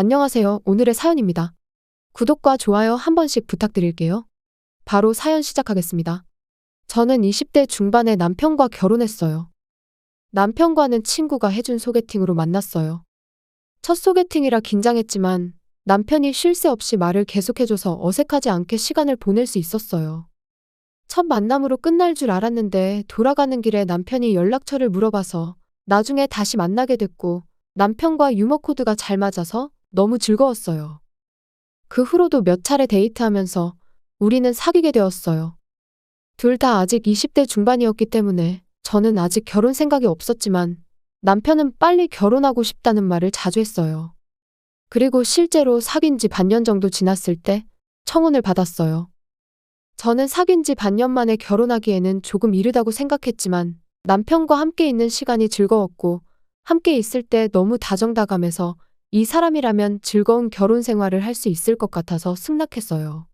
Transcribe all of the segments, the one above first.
안녕하세요. 오늘의 사연입니다. 구독과 좋아요 한 번씩 부탁드릴게요. 바로 사연 시작하겠습니다. 저는 20대 중반에 남편과 결혼했어요. 남편과는 친구가 해준 소개팅으로 만났어요. 첫 소개팅이라 긴장했지만 남편이 쉴 새 없이 말을 계속해줘서 어색하지 않게 시간을 보낼 수 있었어요. 첫 만남으로 끝날 줄 알았는데 돌아가는 길에 남편이 연락처를 물어봐서 나중에 다시 만나게 됐고 남편과 유머 코드가 잘 맞아서 너무 즐거웠어요. 그 후로도 몇 차례 데이트하면서 우리는 사귀게 되었어요. 둘 다 아직 20대 중반이었기 때문에 저는 아직 결혼 생각이 없었지만 남편은 빨리 결혼하고 싶다는 말을 자주 했어요. 그리고 실제로 사귄 지 반년 정도 지났을 때 청혼을 받았어요. 저는 사귄 지 반년 만에 결혼하기에는 조금 이르다고 생각했지만 남편과 함께 있는 시간이 즐거웠고 함께 있을 때 너무 다정다감해서 이 사람이라면 즐거운 결혼 생활을 할 수 있을 것 같아서 승낙했어요.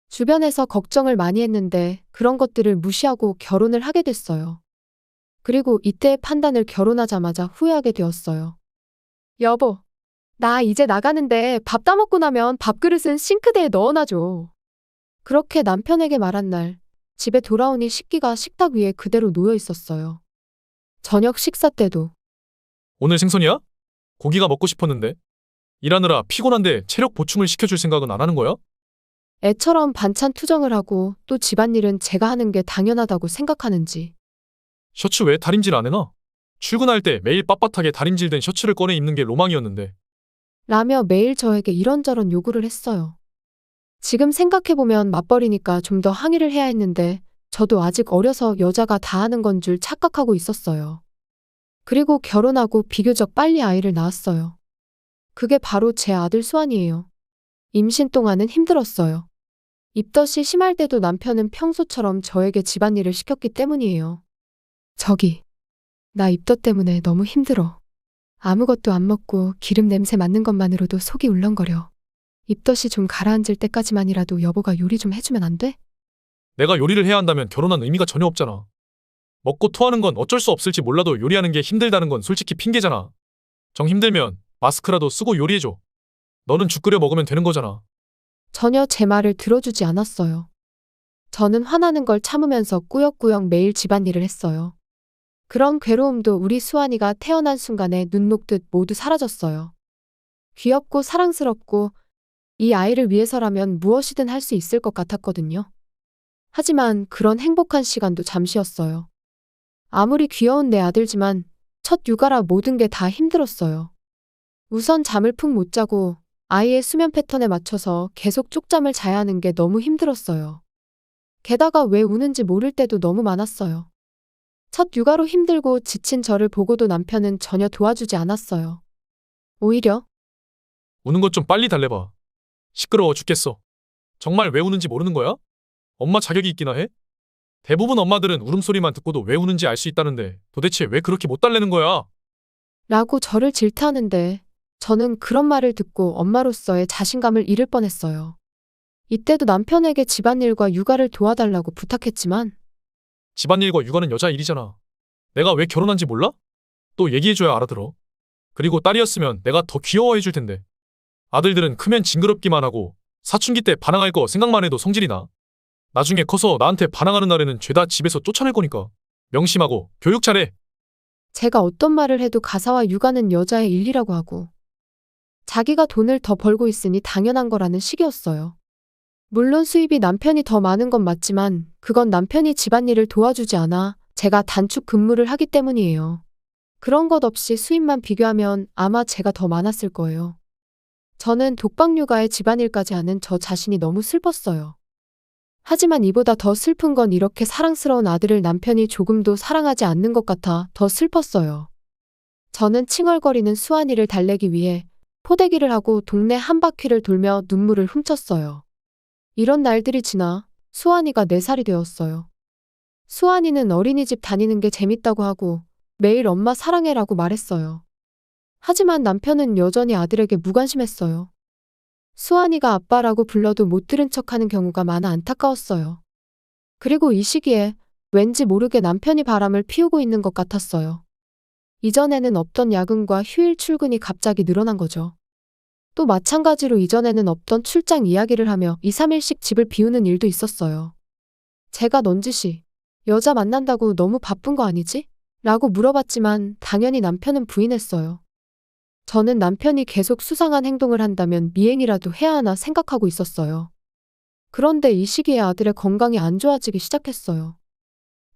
주변에서 걱정을 많이 했는데 그런 것들을 무시하고 결혼을 하게 됐어요. 그리고 이때의 판단을 결혼하자마자 후회하게 되었어요. 여보, 나 이제 나가는데 밥 다 먹고 나면 밥그릇은 싱크대에 넣어놔줘. 그렇게 남편에게 말한 날, 집에 돌아오니 식기가 식탁 위에 그대로 놓여 있었어요. 저녁 식사 때도 오늘 생선이야? 고기가 먹고 싶었는데. 일하느라 피곤한데 체력 보충을 시켜줄 생각은 안 하는 거야? 애처럼 반찬 투정을 하고 또 집안일은 제가 하는 게 당연하다고 생각하는지. 셔츠 왜 다림질 안 해놔? 출근할 때 매일 빳빳하게 다림질된 셔츠를 꺼내 입는 게 로망이었는데. 라며 매일 저에게 이런저런 요구를 했어요. 지금 생각해보면 맞벌이니까 좀 더 항의를 해야 했는데 저도 아직 어려서 여자가 다 하는 건 줄 착각하고 있었어요. 그리고 결혼하고 비교적 빨리 아이를 낳았어요. 그게 바로 제 아들 수환이에요. 임신 동안은 힘들었어요. 입덧이 심할 때도 남편은 평소처럼 저에게 집안일을 시켰기 때문이에요. 저기, 나 입덧 때문에 너무 힘들어. 아무것도 안 먹고 기름 냄새 맡는 것만으로도 속이 울렁거려. 입덧이 좀 가라앉을 때까지만이라도 여보가 요리 좀 해주면 안 돼? 내가 요리를 해야 한다면 결혼한 의미가 전혀 없잖아. 먹고 토하는 건 어쩔 수 없을지 몰라도 요리하는 게 힘들다는 건 솔직히 핑계잖아. 정 힘들면 마스크라도 쓰고 요리해줘. 너는 죽 끓여 먹으면 되는 거잖아. 전혀 제 말을 들어주지 않았어요. 저는 화나는 걸 참으면서 꾸역꾸역 매일 집안일을 했어요. 그런 괴로움도 우리 수환이가 태어난 순간에 눈 녹듯 모두 사라졌어요. 귀엽고 사랑스럽고 이 아이를 위해서라면 무엇이든 할 수 있을 것 같았거든요. 하지만 그런 행복한 시간도 잠시였어요. 아무리 귀여운 내 아들지만 첫 육아라 모든 게 다 힘들었어요. 우선 잠을 푹 못 자고 아이의 수면 패턴에 맞춰서 계속 쪽잠을 자야 하는 게 너무 힘들었어요. 게다가 왜 우는지 모를 때도 너무 많았어요. 첫 육아로 힘들고 지친 저를 보고도 남편은 전혀 도와주지 않았어요. 오히려 우는 것 좀 빨리 달래봐. 시끄러워 죽겠어. 정말 왜 우는지 모르는 거야? 엄마 자격이 있기나 해? 대부분 엄마들은 울음소리만 듣고도 왜 우는지 알 수 있다는데 도대체 왜 그렇게 못 달래는 거야? 라고 저를 질타하는데 저는 그런 말을 듣고 엄마로서의 자신감을 잃을 뻔했어요. 이때도 남편에게 집안일과 육아를 도와달라고 부탁했지만 집안일과 육아는 여자 일이잖아. 내가 왜 결혼한지 몰라? 또 얘기해줘야 알아들어. 그리고 딸이었으면 내가 더 귀여워해줄 텐데. 아들들은 크면 징그럽기만 하고 사춘기 때 반항할 거 생각만 해도 성질이 나. 나중에 커서 나한테 반항하는 날에는 죄다 집에서 쫓아낼 거니까. 명심하고 교육 잘해. 제가 어떤 말을 해도 가사와 육아는 여자의 일이라고 하고 자기가 돈을 더 벌고 있으니 당연한 거라는 식이었어요. 물론 수입이 남편이 더 많은 건 맞지만 그건 남편이 집안일을 도와주지 않아 제가 단축 근무를 하기 때문이에요. 그런 것 없이 수입만 비교하면 아마 제가 더 많았을 거예요. 저는 독박 육아에 집안일까지 하는 저 자신이 너무 슬펐어요. 하지만 이보다 더 슬픈 건 이렇게 사랑스러운 아들을 남편이 조금도 사랑하지 않는 것 같아 더 슬펐어요. 저는 칭얼거리는 수환이를 달래기 위해 포대기를 하고 동네 한 바퀴를 돌며 눈물을 훔쳤어요. 이런 날들이 지나 수환이가 4살이 되었어요. 수환이는 어린이집 다니는 게 재밌다고 하고 매일 엄마 사랑해라고 말했어요. 하지만 남편은 여전히 아들에게 무관심했어요. 수환이가 아빠라고 불러도 못 들은 척하는 경우가 많아 안타까웠어요. 그리고 이 시기에 왠지 모르게 남편이 바람을 피우고 있는 것 같았어요. 이전에는 없던 야근과 휴일 출근이 갑자기 늘어난 거죠. 또 마찬가지로 이전에는 없던 출장 이야기를 하며 2, 3일씩 집을 비우는 일도 있었어요. 제가 넌지시 여자 만난다고 너무 바쁜 거 아니지? 라고 물어봤지만 당연히 남편은 부인했어요. 저는 남편이 계속 수상한 행동을 한다면 미행이라도 해야 하나 생각하고 있었어요. 그런데 이 시기에 아들의 건강이 안 좋아지기 시작했어요.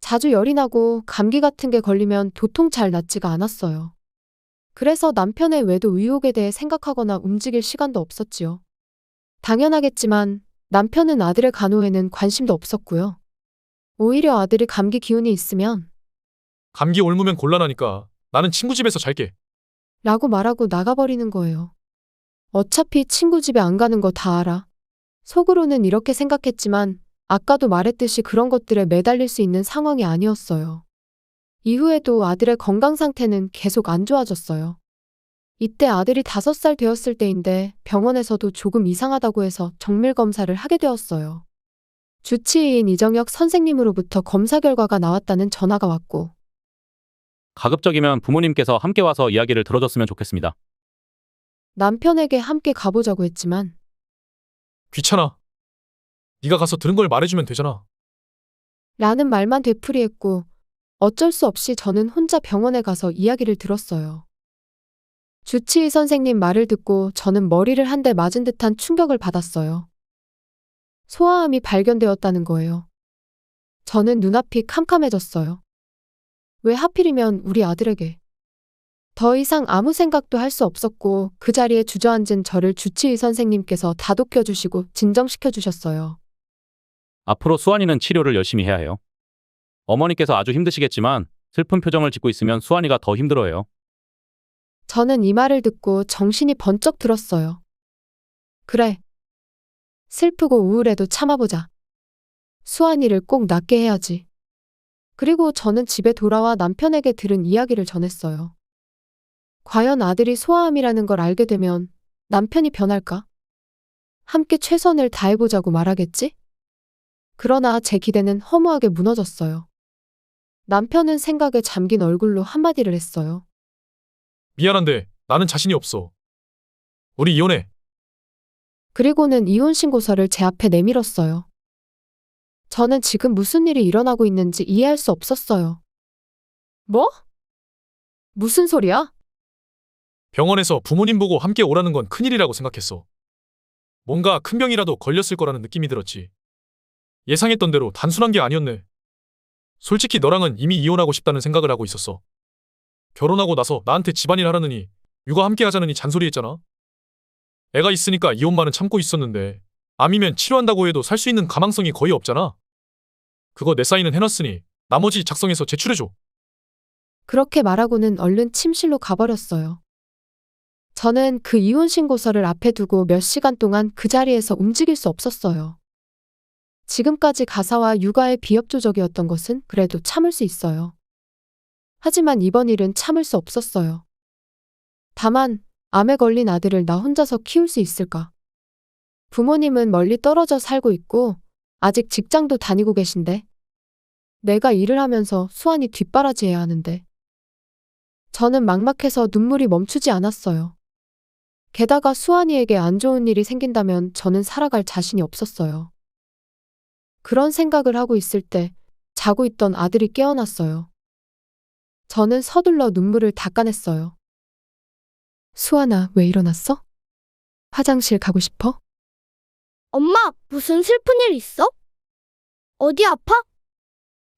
자주 열이 나고 감기 같은 게 걸리면 도통 잘 낫지가 않았어요. 그래서 남편의 외도 의혹에 대해 생각하거나 움직일 시간도 없었지요. 당연하겠지만 남편은 아들의 간호에는 관심도 없었고요. 오히려 아들이 감기 기운이 있으면 감기 옮으면 곤란하니까 나는 친구 집에서 잘게. 라고 말하고 나가버리는 거예요. 어차피 친구 집에 안 가는 거 다 알아. 속으로는 이렇게 생각했지만 아까도 말했듯이 그런 것들에 매달릴 수 있는 상황이 아니었어요. 이후에도 아들의 건강 상태는 계속 안 좋아졌어요. 이때 아들이 5살 되었을 때인데 병원에서도 조금 이상하다고 해서 정밀 검사를 하게 되었어요. 주치의인 이정혁 선생님으로부터 검사 결과가 나왔다는 전화가 왔고 가급적이면 부모님께서 함께 와서 이야기를 들어줬으면 좋겠습니다. 남편에게 함께 가보자고 했지만 귀찮아. 네가 가서 들은 걸 말해주면 되잖아. 라는 말만 되풀이했고 어쩔 수 없이 저는 혼자 병원에 가서 이야기를 들었어요. 주치의 선생님 말을 듣고 저는 머리를 한 대 맞은 듯한 충격을 받았어요. 소아암이 발견되었다는 거예요. 저는 눈앞이 캄캄해졌어요. 왜 하필이면 우리 아들에게. 더 이상 아무 생각도 할 수 없었고 그 자리에 주저앉은 저를 주치의 선생님께서 다독여 주시고 진정시켜 주셨어요. 앞으로 수환이는 치료를 열심히 해야 해요. 어머니께서 아주 힘드시겠지만 슬픈 표정을 짓고 있으면 수환이가 더 힘들어해요. 저는 이 말을 듣고 정신이 번쩍 들었어요. 그래. 슬프고 우울해도 참아보자. 수환이를 꼭 낫게 해야지. 그리고 저는 집에 돌아와 남편에게 들은 이야기를 전했어요. 과연 아들이 소아암이라는 걸 알게 되면 남편이 변할까? 함께 최선을 다해보자고 말하겠지? 그러나 제 기대는 허무하게 무너졌어요. 남편은 생각에 잠긴 얼굴로 한마디를 했어요. 미안한데 나는 자신이 없어. 우리 이혼해. 그리고는 이혼 신고서를 제 앞에 내밀었어요. 저는 지금 무슨 일이 일어나고 있는지 이해할 수 없었어요. 뭐? 무슨 소리야? 병원에서 부모님 보고 함께 오라는 건 큰일이라고 생각했어. 뭔가 큰 병이라도 걸렸을 거라는 느낌이 들었지. 예상했던 대로 단순한 게 아니었네. 솔직히 너랑은 이미 이혼하고 싶다는 생각을 하고 있었어. 결혼하고 나서 나한테 집안일 하라느니 육아 함께 하자느니 잔소리했잖아. 애가 있으니까 이혼만은 참고 있었는데 암이면 치료한다고 해도 살 수 있는 가망성이 거의 없잖아. 그거 내 사인은 해놨으니 나머지 작성해서 제출해줘. 그렇게 말하고는 얼른 침실로 가버렸어요. 저는 그 이혼 신고서를 앞에 두고 몇 시간 동안 그 자리에서 움직일 수 없었어요. 지금까지 가사와 육아의 비협조적이었던 것은 그래도 참을 수 있어요. 하지만 이번 일은 참을 수 없었어요. 다만 암에 걸린 아들을 나 혼자서 키울 수 있을까? 부모님은 멀리 떨어져 살고 있고 아직 직장도 다니고 계신데 내가 일을 하면서 수환이 뒷바라지해야 하는데 저는 막막해서 눈물이 멈추지 않았어요. 게다가 수환이에게 안 좋은 일이 생긴다면 저는 살아갈 자신이 없었어요. 그런 생각을 하고 있을 때 자고 있던 아들이 깨어났어요. 저는 서둘러 눈물을 닦아냈어요. 수환아, 왜 일어났어? 화장실 가고 싶어? 엄마, 무슨 슬픈 일 있어? 어디 아파?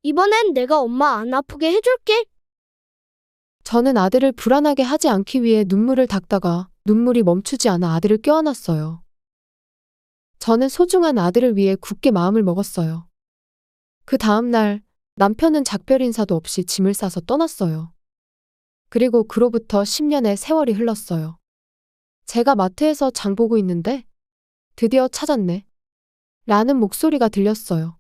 이번엔 내가 엄마 안 아프게 해줄게. 저는 아들을 불안하게 하지 않기 위해 눈물을 닦다가 눈물이 멈추지 않아 아들을 껴안았어요. 저는 소중한 아들을 위해 굳게 마음을 먹었어요. 그 다음 날 남편은 작별 인사도 없이 짐을 싸서 떠났어요. 그리고 그로부터 10년의 세월이 흘렀어요. 제가 마트에서 장 보고 있는데 드디어 찾았네. 라는 목소리가 들렸어요.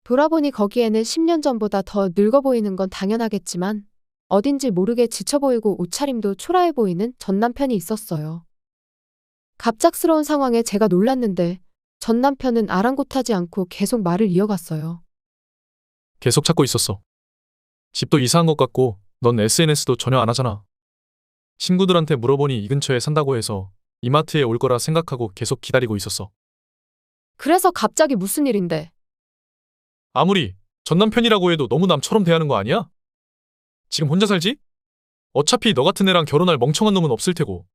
돌아보니 거기에는 10년 전보다 더 늙어 보이는 건 당연하겠지만 어딘지 모르게 지쳐 보이고 옷차림도 초라해 보이는 전 남편이 있었어요. 갑작스러운 상황에 제가 놀랐는데 전 남편은 아랑곳하지 않고 계속 말을 이어갔어요. 계속 찾고 있었어. 집도 이사한 것 같고 넌 SNS도 전혀 안 하잖아. 친구들한테 물어보니 이 근처에 산다고 해서 이마트에 올 거라 생각하고 계속 기다리고 있었어. 그래서 갑자기 무슨 일인데? 아무리 전 남편이라고 해도 너무 남처럼 대하는 거 아니야? 지금 혼자 살지? 어차피 너 같은 애랑 결혼할 멍청한 놈은 없을 테고.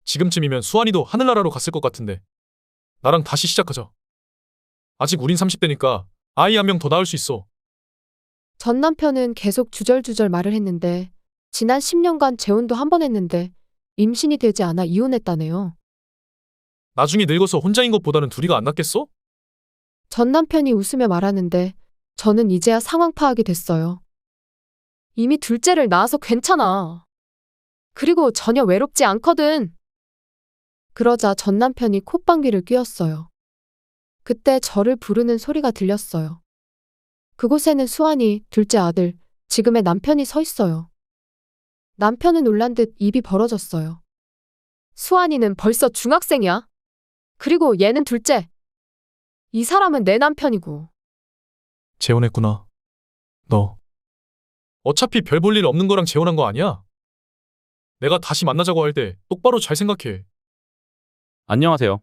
지금쯤이면 수환이도 하늘나라로 갔을 것 같은데. 나랑 다시 시작하자. 아직 우린 30대니까 아이 한 명 더 낳을 수 있어. 전 남편은 계속 주절주절 말을 했는데 지난 10년간 재혼도 한 번 했는데 임신이 되지 않아 이혼했다네요. 나중에 늙어서 혼자인 것보다는 둘이가 안 낫겠어? 전 남편이 웃으며 말하는데 저는 이제야 상황 파악이 됐어요. 이미 둘째를 낳아서 괜찮아. 그리고 전혀 외롭지 않거든. 그러자 전 남편이 콧방귀를 뀌었어요. 그때 저를 부르는 소리가 들렸어요. 그곳에는 수환이, 둘째 아들, 지금의 남편이 서 있어요. 남편은 놀란 듯 입이 벌어졌어요. 수환이는 벌써 중학생이야. 그리고 얘는 둘째. 이 사람은 내 남편이고. 재혼했구나. 너. 어차피 별 볼 일 없는 거랑 재혼한 거 아니야? 내가 다시 만나자고 할 때 똑바로 잘 생각해. 안녕하세요.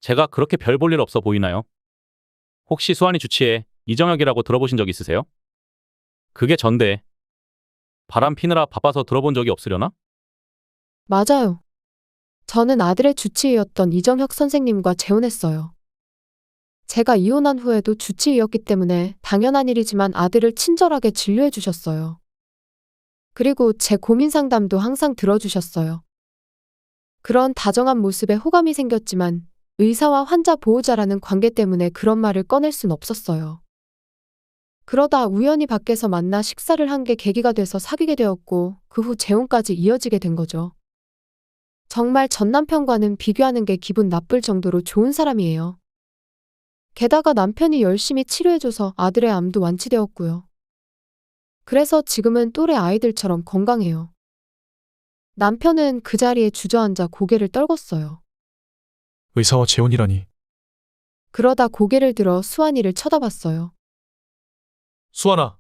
제가 그렇게 별 볼 일 없어 보이나요? 혹시 수환이 주치의 이정혁이라고 들어보신 적 있으세요? 그게 전데 바람 피느라 바빠서 들어본 적이 없으려나? 맞아요. 저는 아들의 주치의였던 이정혁 선생님과 재혼했어요. 제가 이혼한 후에도 주치의였기 때문에 당연한 일이지만 아들을 친절하게 진료해 주셨어요. 그리고 제 고민 상담도 항상 들어주셨어요. 그런 다정한 모습에 호감이 생겼지만 의사와 환자 보호자라는 관계 때문에 그런 말을 꺼낼 순 없었어요. 그러다 우연히 밖에서 만나 식사를 한 게 계기가 돼서 사귀게 되었고 그 후 재혼까지 이어지게 된 거죠. 정말 전 남편과는 비교하는 게 기분 나쁠 정도로 좋은 사람이에요. 게다가 남편이 열심히 치료해줘서 아들의 암도 완치되었고요. 그래서 지금은 또래 아이들처럼 건강해요. 남편은 그 자리에 주저앉아 고개를 떨궜어요. 의사와 재혼이라니. 그러다 고개를 들어 수환이를 쳐다봤어요. 수환아.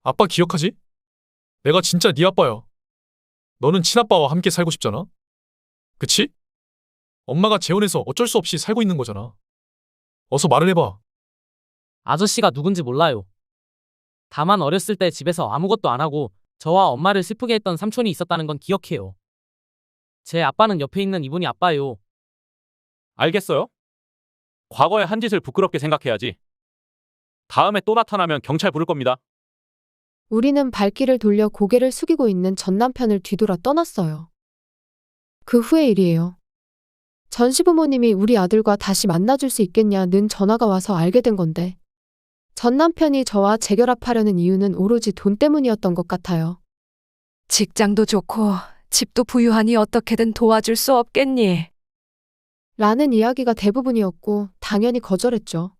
아빠 기억하지? 내가 진짜 네 아빠야. 너는 친아빠와 함께 살고 싶잖아? 그치? 엄마가 재혼해서 어쩔 수 없이 살고 있는 거잖아. 어서 말을 해봐. 아저씨가 누군지 몰라요. 다만 어렸을 때 집에서 아무것도 안 하고 저와 엄마를 슬프게 했던 삼촌이 있었다는 건 기억해요. 제 아빠는 옆에 있는 이분이 아빠예요. 알겠어요? 과거의 한 짓을 부끄럽게 생각해야지. 다음에 또 나타나면 경찰 부를 겁니다. 우리는 발길을 돌려 고개를 숙이고 있는 전 남편을 뒤돌아 떠났어요. 그 후의 일이에요. 전 시부모님이 우리 아들과 다시 만나줄 수 있겠냐는 전화가 와서 알게 된 건데 전 남편이 저와 재결합하려는 이유는 오로지 돈 때문이었던 것 같아요. 직장도 좋고 집도 부유하니 어떻게든 도와줄 수 없겠니? 라는 이야기가 대부분이었고 당연히 거절했죠.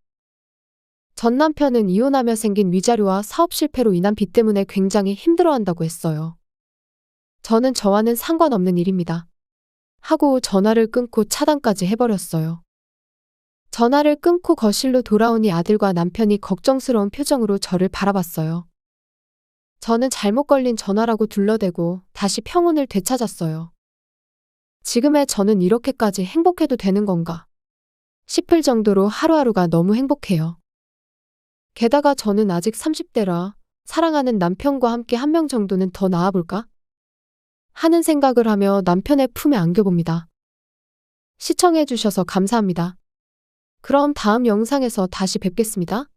전 남편은 이혼하며 생긴 위자료와 사업 실패로 인한 빚 때문에 굉장히 힘들어한다고 했어요. 저는 저와는 상관없는 일입니다. 하고 전화를 끊고 차단까지 해버렸어요. 전화를 끊고 거실로 돌아오니 아들과 남편이 걱정스러운 표정으로 저를 바라봤어요. 저는 잘못 걸린 전화라고 둘러대고 다시 평온을 되찾았어요. 지금의 저는 이렇게까지 행복해도 되는 건가 싶을 정도로 하루하루가 너무 행복해요. 게다가 저는 아직 30대라 사랑하는 남편과 함께 한 명 정도는 더 낳아볼까? 하는 생각을 하며 남편의 품에 안겨봅니다. 시청해주셔서 감사합니다. 그럼 다음 영상에서 다시 뵙겠습니다.